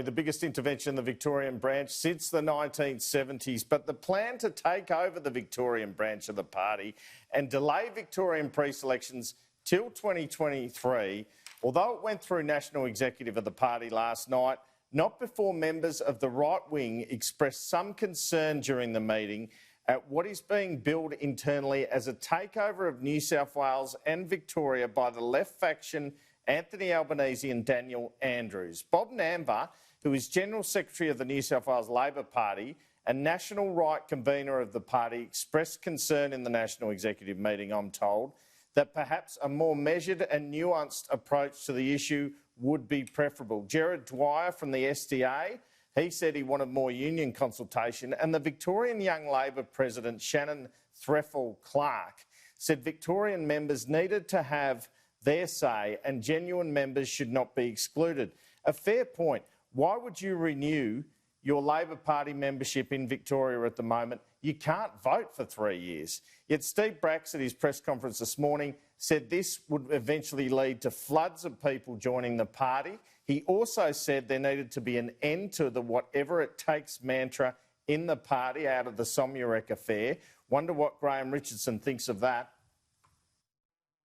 The biggest intervention in the Victorian branch since the 1970s, but the plan to take over the Victorian branch of the party and delay Victorian pre-selections till 2023, although it went through National Executive of the party last night, not before members of the right wing expressed some concern during the meeting at what is being billed internally as a takeover of New South Wales and Victoria by the left faction Anthony Albanese and Daniel Andrews. Bob Namber, who is General Secretary of the New South Wales Labor Party and national right convener of the party, expressed concern in the National Executive meeting, I'm told, that perhaps a more measured and nuanced approach to the issue would be preferable. Gerard Dwyer from the SDA, he said he wanted more union consultation, and the Victorian Young Labor President, Shannon Threffel-Clark, said Victorian members needed to have their say and genuine members should not be excluded. A fair point. Why would you renew your Labor Party membership in Victoria at the moment? You can't vote for 3 years. Yet Steve Bracks at his press conference this morning said this would eventually lead to floods of people joining the party. He also said there needed to be an end to the whatever it takes mantra in the party out of the Somyurek affair. Wonder what Graham Richardson thinks of that.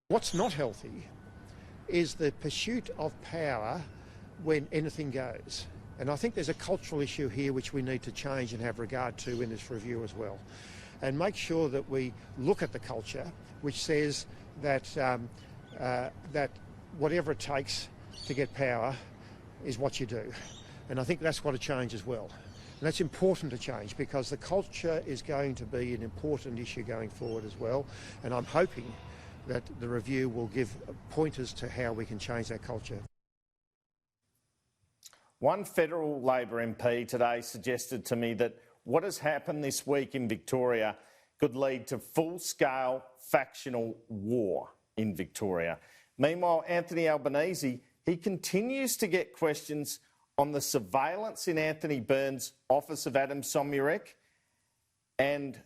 What's not healthy is the pursuit of power when anything goes. And I think there's a cultural issue here which we need to change and have regard to in this review as well. And make sure that we look at the culture which says that, that whatever it takes to get power is what you do. And I think that's got to change as well. And that's important to change because the culture is going to be an important issue going forward as well. And I'm hoping that the review will give pointers to how we can change that culture. One federal Labor MP today suggested to me that what has happened this week in Victoria could lead to full-scale factional war in Victoria. Meanwhile, Anthony Albanese, he continues to get questions on the surveillance in Anthony Byrne's office of Adam Somyurek, and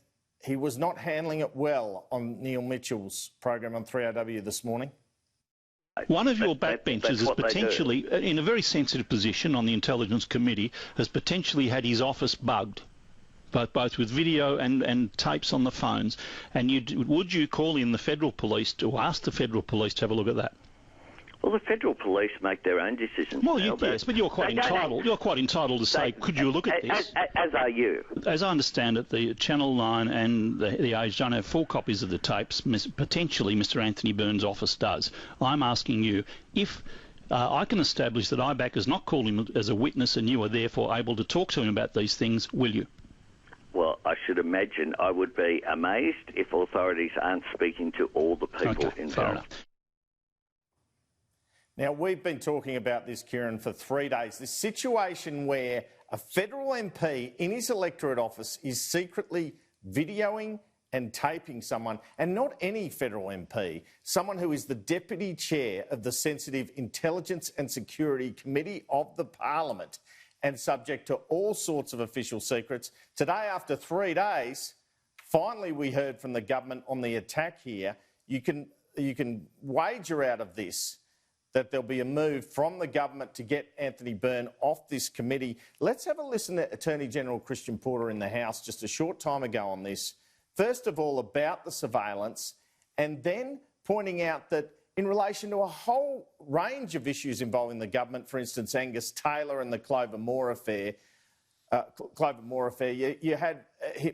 he was not handling it well on Neil Mitchell's program on 3AW this morning. One of your backbenchers is potentially, in a very sensitive position on the Intelligence Committee, has potentially had his office bugged, both with video and tapes on the phones. And would you call in the Federal Police to ask the Federal Police to have a look at that? Well, the Federal Police make their own decisions. Well, yes, but you're quite entitled. You're quite entitled to say, could you look at this? As are you. As I understand it, the Channel 9 and the Age don't have full copies of the tapes. Potentially, Mr. Anthony Byrne's office does. I'm asking you if I can establish that IBAC has not called him as a witness, and you are therefore able to talk to him about these things. Will you? Well, I should imagine I would be amazed if authorities aren't speaking to all the people involved. Now, we've been talking about this, Kieran, for 3 days. This situation where a federal MP in his electorate office is secretly videoing and taping someone, and not any federal MP, someone who is the deputy chair of the sensitive Intelligence and Security Committee of the Parliament and subject to all sorts of official secrets. Today, after 3 days, finally we heard from the government on the attack here. You can wager out of this that there'll be a move from the government to get Anthony Byrne off this committee. Let's have a listen to Attorney General Christian Porter in the House just a short time ago on this. First of all, about the surveillance, and then pointing out that in relation to a whole range of issues involving the government, for instance, Angus Taylor and the Clover Moore affair, you had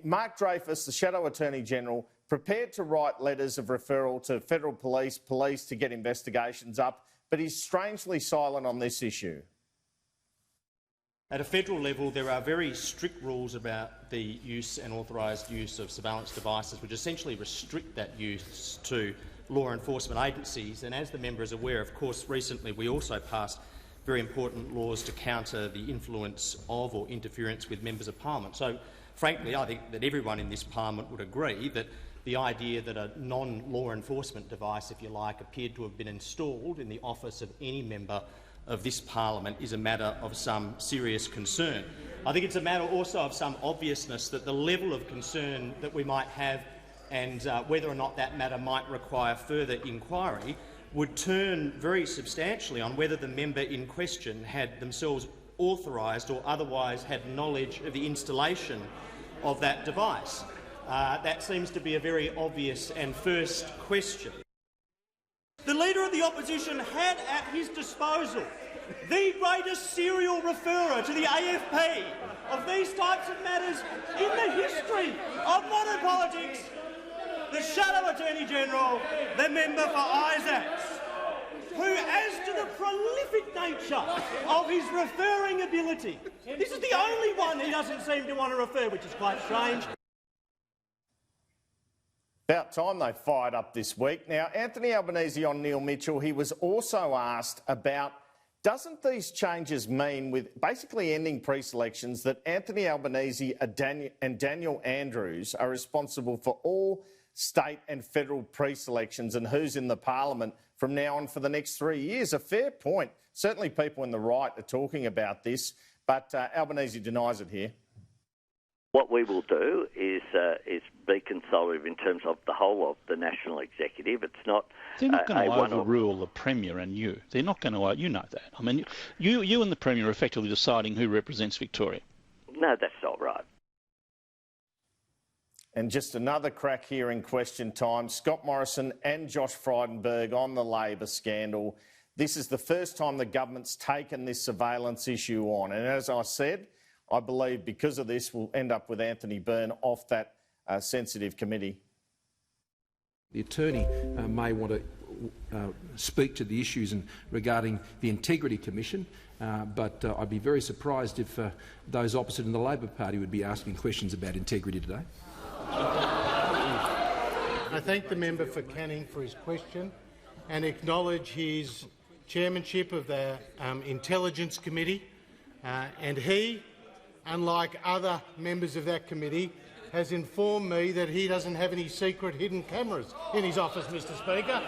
Mark Dreyfus, the Shadow Attorney General, prepared to write letters of referral to federal police to get investigations up, but he's strangely silent on this issue. At a federal level, there are very strict rules about the use and authorised use of surveillance devices, which essentially restrict that use to law enforcement agencies. And as the member is aware, of course, recently we also passed very important laws to counter the influence of or interference with members of parliament. So, frankly, I think that everyone in this parliament would agree that the idea that a non-law enforcement device, if you like, appeared to have been installed in the office of any member of this parliament is a matter of some serious concern. I think it's a matter also of some obviousness that the level of concern that we might have and whether or not that matter might require further inquiry would turn very substantially on whether the member in question had themselves authorised or otherwise had knowledge of the installation of that device? That seems to be a very obvious and first question. The Leader of the Opposition had at his disposal the greatest serial referrer to the AFP of these types of matters in the history of modern politics, the Shadow Attorney-General, the member for Isaacs, who, as to the prolific nature of his referring ability, this is the only one he doesn't seem to want to refer, which is quite strange. About time they fired up this week. Now, Anthony Albanese on Neil Mitchell, he was also asked about, doesn't these changes mean, with basically ending pre-selections, that Anthony Albanese and Daniel Andrews are responsible for all state and federal pre-selections and who's in the parliament from now on for the next 3 years? A fair point. Certainly people in the right are talking about this, but Albanese denies it here. What we will do is be consultative in terms of the whole of the national executive. It's not. They're not going to overrule the Premier and you. They're not going to. You know that. I mean, you and the Premier are effectively deciding who represents Victoria. No, that's not right. And just another crack here in question time. Scott Morrison and Josh Frydenberg on the Labor scandal. This is the first time the government's taken this surveillance issue on. And as I said, I believe because of this, we'll end up with Anthony Byrne off that sensitive committee. The attorney may want to speak to the issues regarding the Integrity Commission, but I'd be very surprised if those opposite in the Labor Party would be asking questions about integrity today. I thank the member for Canning for his question and acknowledge his chairmanship of the Intelligence Committee, and he, unlike other members of that committee, has informed me that he doesn't have any secret hidden cameras in his office, Mr Speaker.